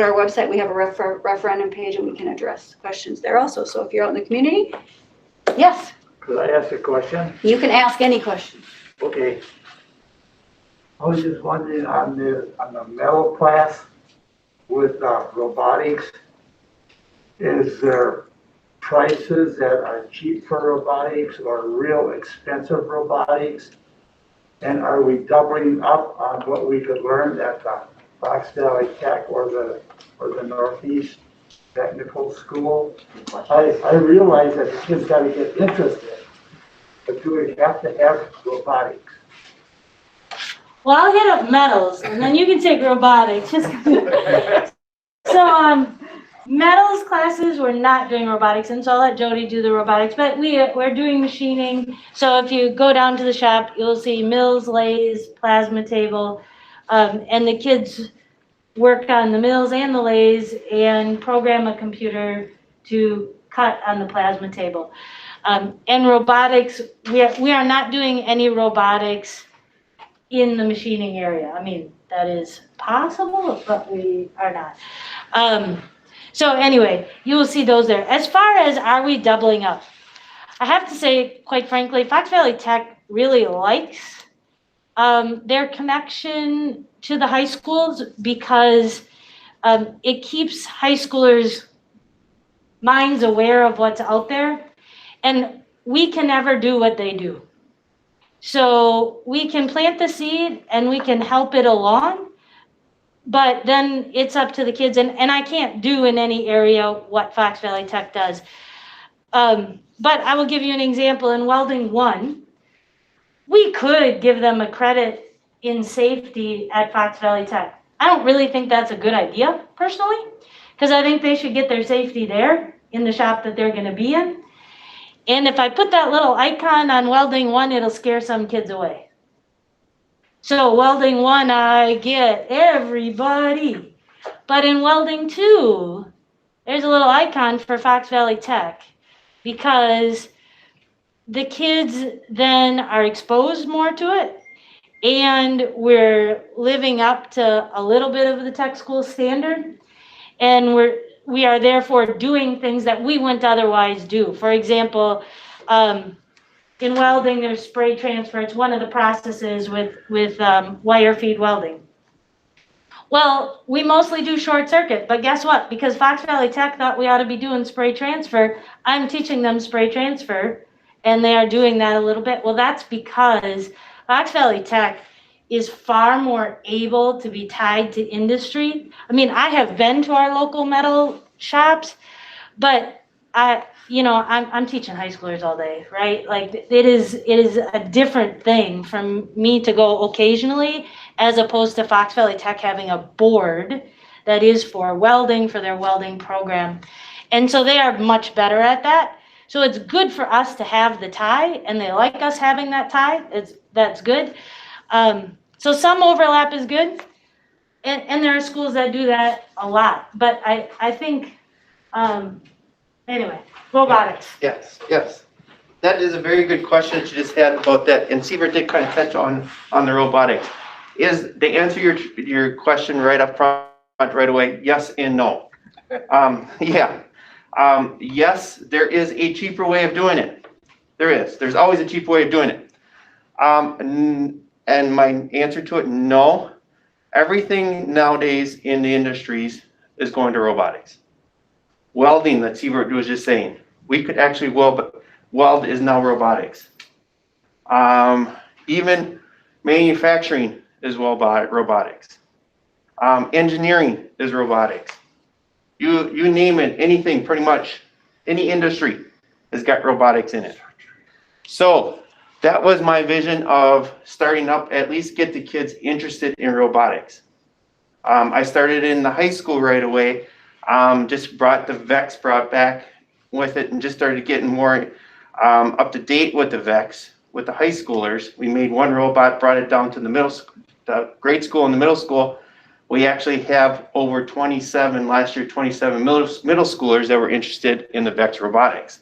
our website, we have a referendum page and we can address questions there also. So if you're out in the community, yes. Could I ask a question? You can ask any question. Okay. I was just wondering on the metal class with robotics, is there prices that are cheap for robotics or real expensive robotics? And are we doubling up on what we could learn at the Fox Valley Tech or the Northeast Technical School? I realize that the kids got to get interested, but do we have to have robotics? Well, I'll hit up metals, and then you can take robotics. So, metals classes, we're not doing robotics, and so I'll let Jody do the robotics, but we're doing machining. So if you go down to the shop, you'll see mills, lathes, plasma table, and the kids work on the mills and the lathes and program a computer to cut on the plasma table. And robotics, we are not doing any robotics in the machining area. I mean, that is possible, but we are not. So anyway, you will see those there. As far as are we doubling up? I have to say, quite frankly, Fox Valley Tech really likes their connection to the high schools because it keeps high schoolers' minds aware of what's out there. And we can never do what they do. So we can plant the seed and we can help it along, but then it's up to the kids. And I can't do in any area what Fox Valley Tech does. But I will give you an example. In Welding 1, we could give them a credit in safety at Fox Valley Tech. I don't really think that's a good idea, personally, because I think they should get their safety there in the shop that they're going to be in. And if I put that little icon on Welding 1, it'll scare some kids away. So Welding 1, I get everybody. But in Welding 2, there's a little icon for Fox Valley Tech because the kids then are exposed more to it. And we're living up to a little bit of the tech school standard. And we are therefore doing things that we wouldn't otherwise do. For example, in welding, there's spray transfer. It's one of the processes with wire feed welding. Well, we mostly do short circuit, but guess what? Because Fox Valley Tech thought we ought to be doing spray transfer, I'm teaching them spray transfer, and they are doing that a little bit. Well, that's because Fox Valley Tech is far more able to be tied to industry. I mean, I have been to our local metal shops, but I'm teaching high schoolers all day, right? Like it is a different thing from me to go occasionally, as opposed to Fox Valley Tech having a board that is for welding, for their welding program. And so they are much better at that. So it's good for us to have the tie, and they like us having that tie. That's good. So some overlap is good, and there are schools that do that a lot. But I think, anyway, robotics. Yes. That is a very good question that you just had about that. And Seymour did kind of touch on the robotics. Is to answer your question right up front right away, yes and no. Yes, there is a cheaper way of doing it. There is. There's always a cheaper way of doing it. And my answer to it, no. Everything nowadays in the industries is going to robotics. Welding, that Seymour was just saying, we could actually weld is now robotics. Even manufacturing is robotics. Engineering is robotics. You name it, anything, pretty much, any industry has got robotics in it. So that was my vision of starting up, at least get the kids interested in robotics. I started in the high school right away, just brought the VEX brought back with it and just started getting more up to date with the VEX, with the high schoolers. We made one robot, brought it down to the grade school and the middle school. We actually have over 27 middle schoolers that were interested in the VEX robotics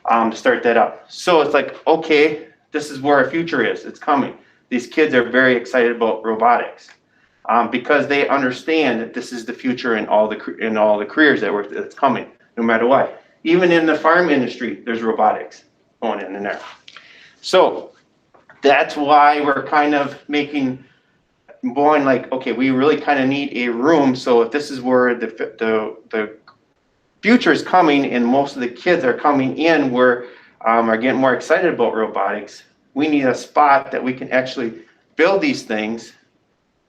to start that up. So it's like, okay, this is where our future is. It's coming. These kids are very excited about robotics. because they understand that this is the future in all the careers that's coming, no matter what. Even in the farm industry, there's robotics going in there. So that's why we're kind of going like, okay, we really kind of need a room. So if this is where the future is coming and most of the kids are coming in are getting more excited about robotics, we need a spot that we can actually build these things,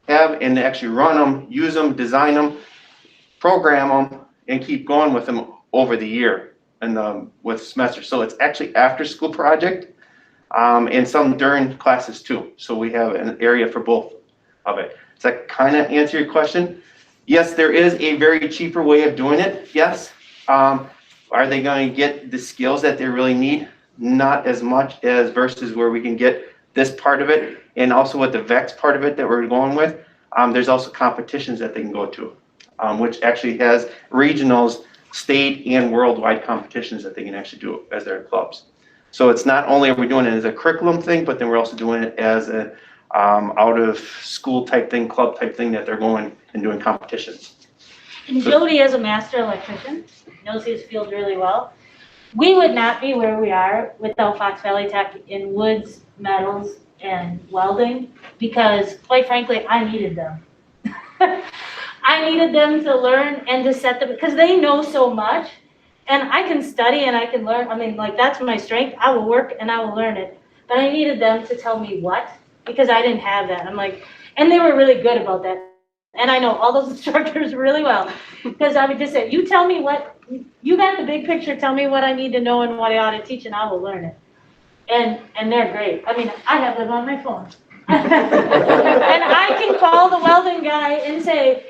have and actually run them, use them, design them, program them, and keep going with them over the year and with semester. So it's actually after school project and some during classes too. So we have an area for both of it. Does that kind of answer your question? Yes, there is a very cheaper way of doing it. Yes. Are they going to get the skills that they really need? Not as much as versus where we can get this part of it, and also with the VEX part of it that we're going with. There's also competitions that they can go to, which actually has regionals, state, and worldwide competitions that they can actually do as their clubs. So it's not only are we doing it as a curriculum thing, but then we're also doing it as a out of school type thing, club type thing that they're going and doing competitions. And Jody, as a master electrician, knows his field really well. We would not be where we are without Fox Valley Tech in woods, metals, and welding, because quite frankly, I needed them. I needed them to learn and to set them, because they know so much, and I can study and I can learn. I mean, like, that's my strength. I will work and I will learn it. But I needed them to tell me what, because I didn't have that. I'm like, and they were really good about that. And I know all those instructors really well, because I would just say, you tell me what, you got the big picture, tell me what I need to know and what I ought to teach, and I will learn it. And they're great. I mean, I have them on my phone. And I can call the welding guy and say,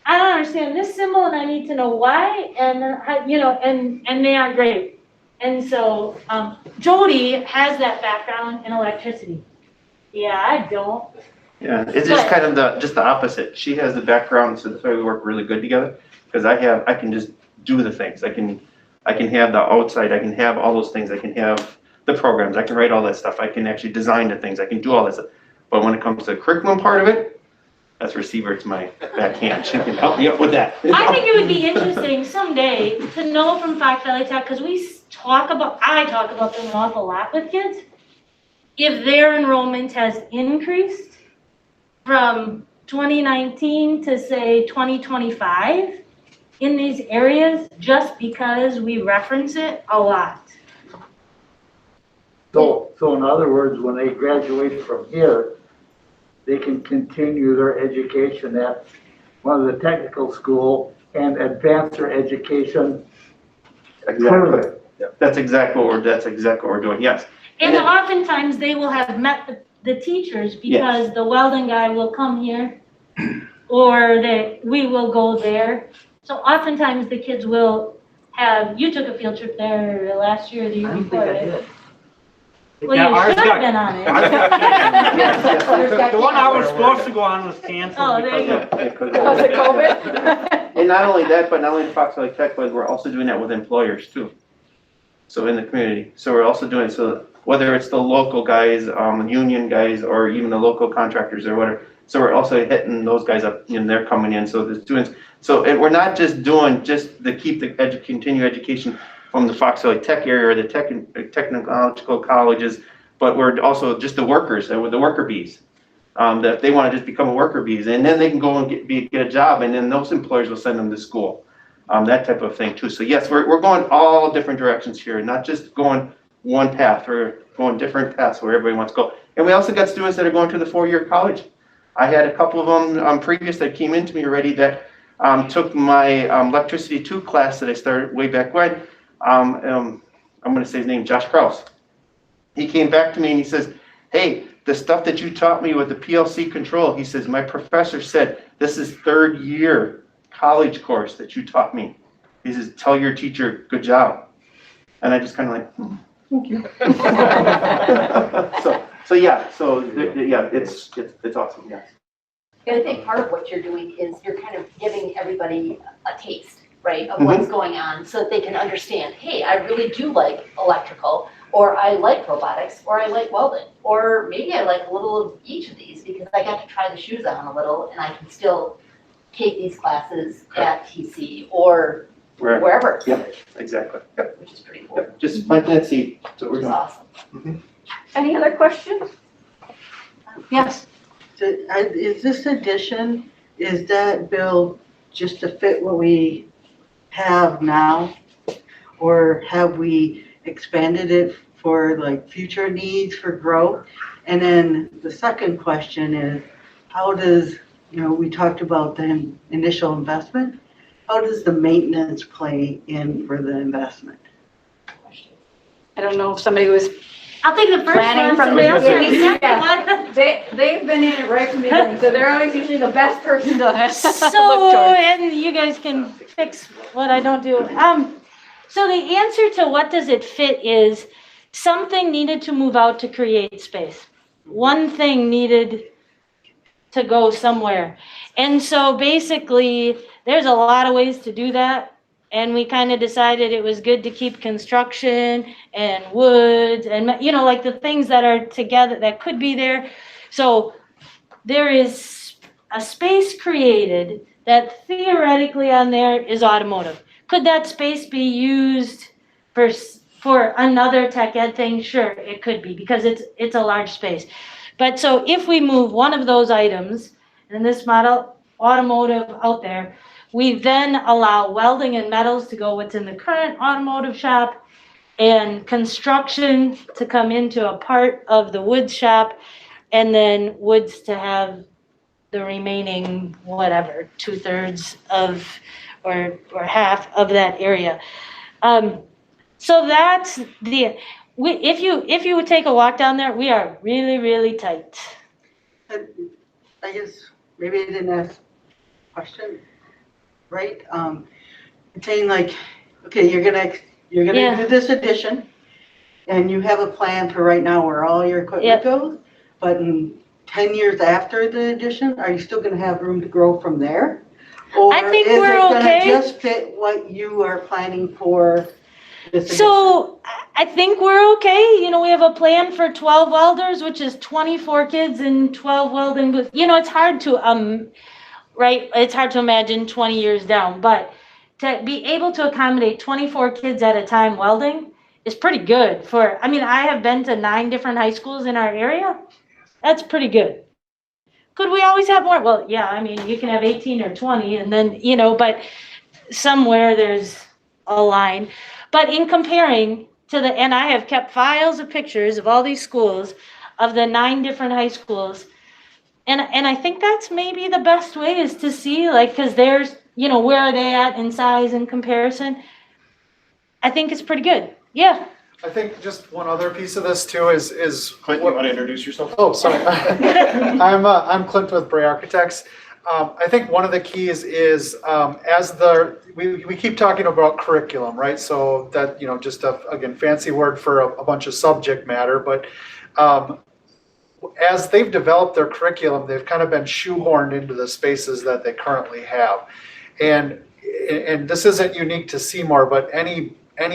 I don't understand this symbol and I need to know why, and you know, and they are great. And so Jody has that background in electricity. Yeah, I don't. Yeah, it's just kind of the opposite. She has the background, so that's why we work really good together. Because I can just do the things. I can have the outside. I can have all those things. I can have the programs. I can write all that stuff. I can actually design the things. I can do all that stuff. But when it comes to the curriculum part of it, that's receiver to my backhand. She can help me up with that. I think it would be interesting someday to know from Fox Valley Tech, because I talk about them an awful lot with kids, if their enrollment has increased from 2019 to say 2025 in these areas, just because we reference it a lot. So in other words, when they graduate from here, they can continue their education at one of the technical school and advance their education further. That's exactly what we're doing. Yes. And oftentimes they will have met the teachers, because the welding guy will come here, or we will go there. So oftentimes the kids will have, you took a field trip there last year or the year before, right? Well, you should have been on it. The one I was supposed to go on was canceled. Oh, there you go. Was it COVID? And not only that, but not only Fox Valley Tech, but we're also doing that with employers too. So in the community. So we're also doing, so whether it's the local guys, union guys, or even the local contractors or whatever. So we're also hitting those guys up, and they're coming in. So the students, we're not just doing continue education from the Fox Valley Tech area or the technological colleges, but we're also just the workers, with the worker bees. That they want to just become a worker bees, and then they can go and get a job, and then those employers will send them to school. That type of thing too. So yes, we're going all different directions here, not just going one path. We're going different paths where everybody wants to go. And we also got students that are going to the 4-year college. I had a couple of them previous that came into me already that took my electricity 2 class that I started way back when. I'm going to say his name, Josh Krause. He came back to me and he says, hey, the stuff that you taught me with the PLC control, he says, my professor said, this is 3rd year college course that you taught me. He says, tell your teacher, good job. And I just kind of like, thank you. It's awesome, yes. And I think part of what you're doing is you're kind of giving everybody a taste, right, of what's going on, so that they can understand, hey, I really do like electrical. or I like robotics, or I like welding, or maybe I like a little of each of these because I got to try the shoes on a little and I can still take these classes at TC or wherever, Yep, exactly. Yep, which is pretty cool. yep. Just planting that seed. That's what we're Which is doing. awesome. Any other questions? Yes. So, is this addition, is that built just to fit what we have now? Or have we expanded it for like future needs for growth? And then the second question is, how does, we talked about the initial investment. How does the maintenance play in for the investment? I don't know if somebody was, I'll take the first Planning one. from somebody the else take the beginning. second one. they've been in it right from the beginning, so they're always usually the best person to look So, towards. and you guys can fix what I don't do. So the answer to what does it fit is something needed to move out to create space. One thing needed to go somewhere. And so basically, there's a lot of ways to do that. And we kind of decided it was good to keep construction and woods and, like the things that are together that could be there. So there is a space created that theoretically on there is automotive. Could that space be used for another tech ed thing? Sure, it could be because it's a large space. But so if we move one of those items in this model, automotive out there, we then allow welding and metals to go what's in the current automotive shop and construction to come into a part of the wood shop and then woods to have the remaining, whatever, 2/3 of, or half of that area. So that's if you would take a walk down there, we are really, really tight. I guess maybe I didn't ask a question, right? Saying like, okay, you're gonna Yeah. do this addition, and you have a plan for right now where all your equipment Yep. goes, but in 10 years after the addition, are you still gonna have room to grow from there? Or I think is we're it gonna okay. just fit what you are planning for this addition? So I think we're okay. We have a plan for 12 welders, which is 24 kids and 12 welding booths. It's hard to, right? It's hard to imagine 20 years down, but to be able to accommodate 24 kids at a time welding is pretty good I have been to 9 different high schools in our area. That's pretty good. Could we always have more? Well, yeah, you can have 18 or 20 and then, but somewhere there's a line. But in comparing to and I have kept files of pictures of all these schools, of the 9 different high schools. And I think that's maybe the best way is to see, because there's, where are they at in size in comparison? I think it's pretty good. Yeah. I think just one other piece of this too is Clint, you want to introduce yourself? Oh, sorry. I'm Clint with Bray Architects. I think one of the keys is we keep talking about curriculum, right? So that, just again, fancy word for a bunch of subject matter, but as they've developed their curriculum, they've kind of been shoehorned into the spaces that they currently have. And this isn't unique to Seymour, but any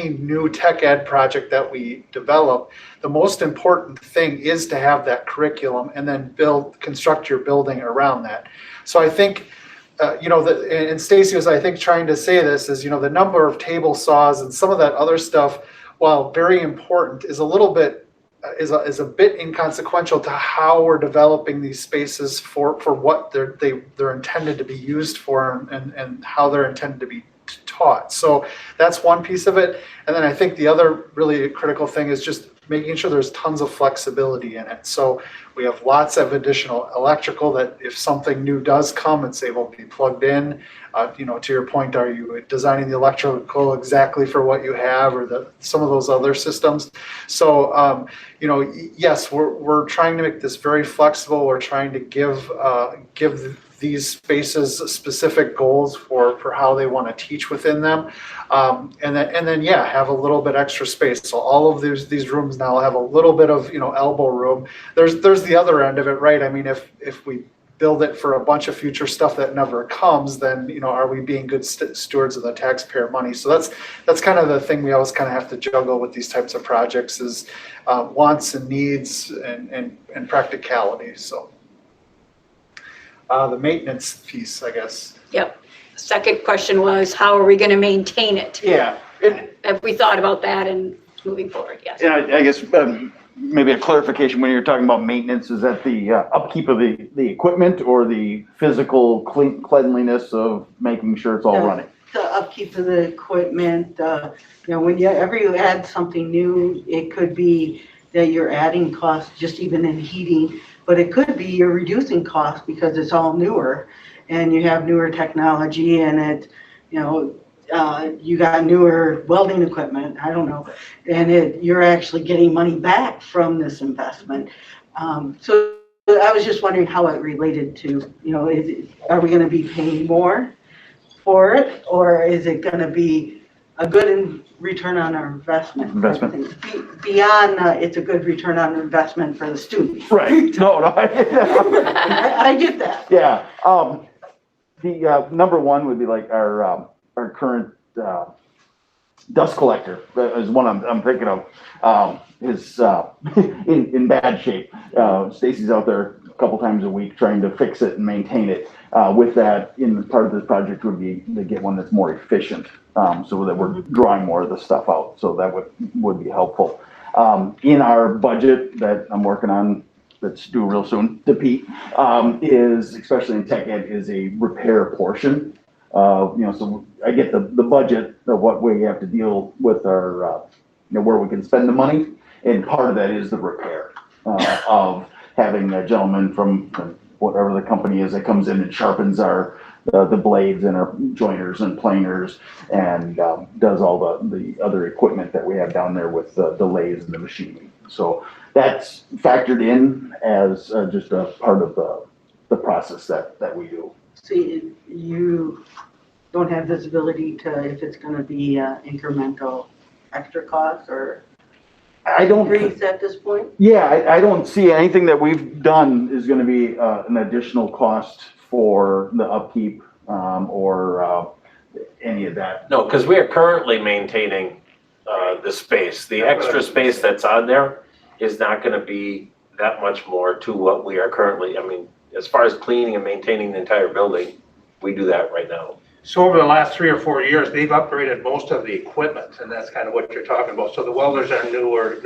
new tech ed project that we develop, the most important thing is to have that curriculum and then construct your building around that. So I think, and Stacy was, I think, trying to say this is, the number of table saws and some of that other stuff, while very important, is a little bit, is a bit inconsequential to how we're developing these spaces for what they're intended to be used for and how they're intended to be taught. So that's one piece of it. And then I think the other really critical thing is just making sure there's tons of flexibility in it. So we have lots of additional electrical that if something new does come, it's able to be plugged in. To your point, are you designing the electrical exactly for what you have or some of those other systems? So, yes, we're trying to make this very flexible. We're trying to give these spaces specific goals for how they want to teach within them. And then have a little bit extra space. So all of these rooms now have a little bit of, elbow room. There's the other end of it, right? If we build it for a bunch of future stuff that never comes, then, are we being good stewards of the taxpayer money? So that's kind of the thing we always kind of have to juggle with these types of projects is wants and needs and practicality, so. The maintenance piece, I guess. Yep. Second question was, how are we going to maintain it? Yeah, and Have we thought about that and moving forward? Yes. I guess maybe a clarification when you're talking about maintenance, is that the upkeep of the equipment or the physical cleanliness of making sure it's all running? The upkeep of the equipment, whenever you add something new, it could be that you're adding costs just even in heating, but it could be you're reducing costs because it's all newer and you have newer technology and it, you got newer welding equipment, I don't know, and you're actually getting money back from this investment. So I was just wondering how it related to, are we gonna be paying more for it, or is it gonna be a good return on our investment? Beyond, it's a good return on investment for the student. Right, no, I get that. Yeah, the number one would be like our current dust collector is one I'm thinking of. Is in bad shape. Stacy's out there a couple times a week trying to fix it and maintain it. With that, in part of this project would be to get one that's more efficient, so that we're drawing more of the stuff out. So that would be helpful. In our budget that I'm working on, that's due real soon to Pete, is, especially in tech ed, is a repair portion. So I get the budget of what we have to deal with our, where we can spend the money. And part of that is the repair of having a gentleman from whatever the company is that comes in and sharpens the blades and our joiners and planers and does all the other equipment that we have down there with the lathes and the machining. So that's factored in as just a part of the process that we do. So you don't have visibility to if it's gonna be incremental extra costs or I don't. increase at this point? Yeah, I don't see anything that we've done is going to be an additional cost for the upkeep or any of that. No, because we are currently maintaining the space. The extra space that's on there is not going to be that much more to what we are currently, as far as cleaning and maintaining the entire building, we do that right now. So over the last 3 or 4 years, they've upgraded most of the equipment, and that's kind of what you're talking about. So the welders are newer,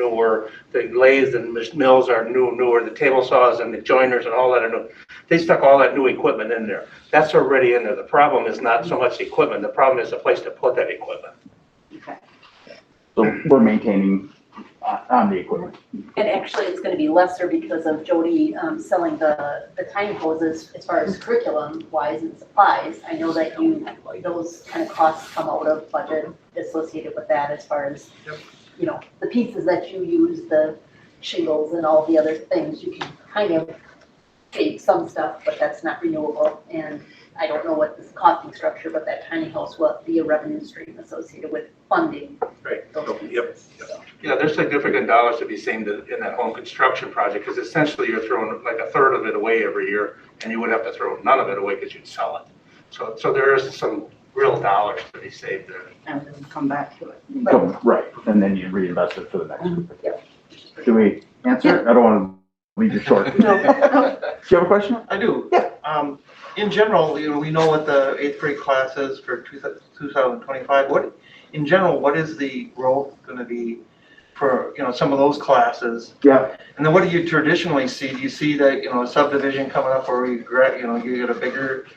the lathes and mills are newer, the table saws and the joiners and all that are new. They stuck all that new equipment in there. That's already in there. The problem is not so much the equipment, the problem is the place to put that equipment. Okay. So we're maintaining on the equipment. And actually, it's gonna be lesser because of Jody selling the tiny hoses as far as curriculum wise and supplies. I know that those kind of costs come out of budget associated with that as far as, the pieces that you use, the shingles and all the other things, you can kind of save some stuff, but that's not renewable. And I don't know what this costing structure, but that tiny house will be a revenue stream associated with funding Right. those pieces. So. Yeah, there's significant dollars to be saved in that home construction project, because essentially you're throwing like a third of it away every year, and you would have to throw none of it away because you'd sell it. So there is some real dollars to be saved there. And then come back to it. Right, and then you reinvest it for the next one. Yep. Do we answer? I don't want to leave you short. Do you have a question? I do. Yeah. In general, we know what the 8th grade class is for 2025. In general, what is the growth going to be for, some of those classes? Yeah. And then what do you traditionally see? Do you see that, a subdivision coming up where you get a bigger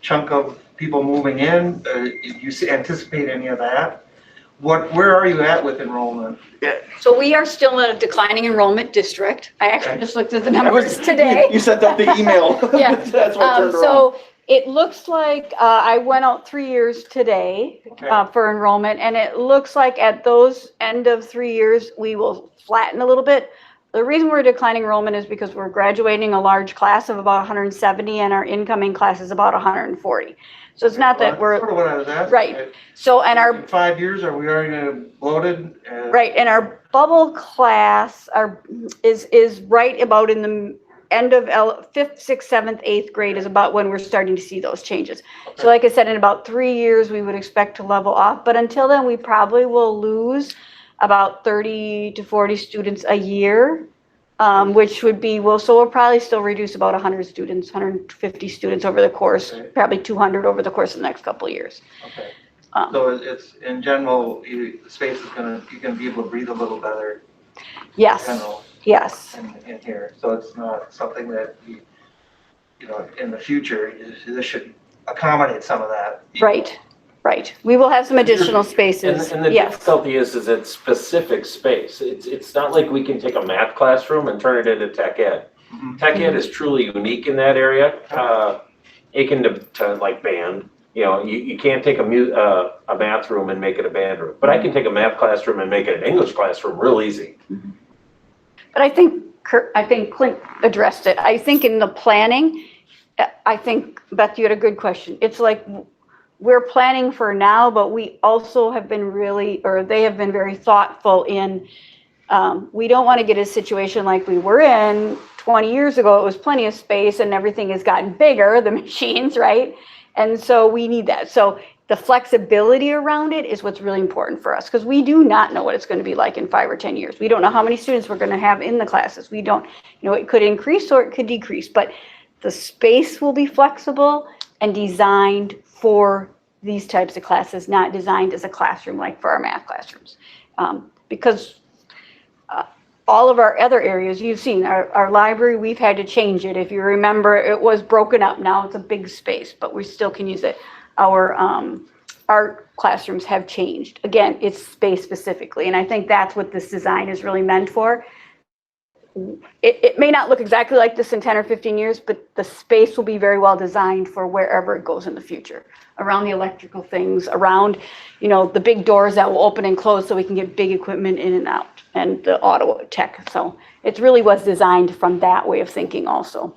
chunk of people moving in? Do you anticipate any of that? Where are you at with enrollment? So we are still in a declining enrollment district. I actually just looked at the numbers today. You sent out the email. Yeah. That's what turned around. So it looks like, I went out 3 years today for enrollment, and it looks like at those end of 3 years, we will flatten a little bit. The reason we're declining enrollment is because we're graduating a large class of about 170 and our incoming class is about 140. So it's not that we're, Sort of what I was asking. right. So, and our, In 5 years, are we already bloated? right, and our bubble class is right about in the end of 5th, 6th, 7th, 8th grade is about when we're starting to see those changes. So like I said, in about 3 years, we would expect to level off, but until then, we probably will lose about 30 to 40 students a year, which would be, so we'll probably still reduce about 100 students, 150 students over the course, Okay. probably 200 over the course of the next couple of years. Okay. Um, So it's, in general, the space is you're gonna be able to breathe a little better, Yes, you know, yes, in here. So it's not something that you know, in the future, this should accommodate some of that. right, right. We will have some additional spaces, And the yes. difficulty is it's specific space. It's not like we can take a math classroom and turn it into tech ed. Mhm. Tech ed is truly unique in that area, akin to like band. You know, you can't take a math room and make it a band room, but I can take a math classroom and make it an English classroom real easy. But I think Clint addressed it. I think in the planning, I think, Beth, you had a good question. It's like, we're planning for now, but we also have been they have been very thoughtful in, we don't want to get a situation like we were in 20 years ago. It was plenty of space and everything has gotten bigger, the machines, right? And so we need that. So the flexibility around it is what's really important for us, because we do not know what it's going to be like in 5 or 10 years. We don't know how many students we're going to have in the classes. We don't, it could increase or it could decrease, but the space will be flexible and designed for these types of classes, not designed as a classroom like for our math classrooms. Because all of our other areas, you've seen, our library, we've had to change it. If you remember, it was broken up. Now it's a big space, but we still can use it. Our art classrooms have changed. Again, it's space specifically, and I think that's what this design is really meant for. It may not look exactly like this in 10 or 15 years, but the space will be very well designed for wherever it goes in the future. Around the electrical things, around, the big doors that will open and close so we can get big equipment in and out, and the auto tech. So it really was designed from that way of thinking also,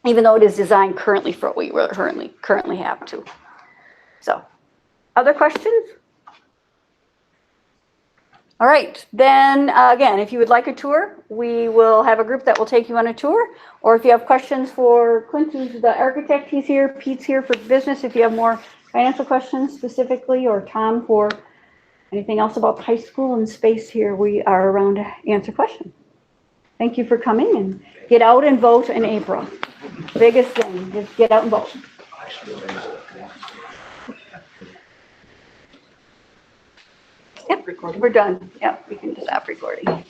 even though it is designed currently for what we currently have too. So, other questions? All right, then again, if you would like a tour, we will have a group that will take you on a tour. Or if you have questions for Clint, who's the architect, he's here. Pete's here for business. If you have more financial questions specifically, or Tom for anything else about high school and space here, we are around to answer questions. Thank you for coming, and get out and vote in April. Biggest thing is get out and vote. Yep, we're done. Yep, we can just stop recording.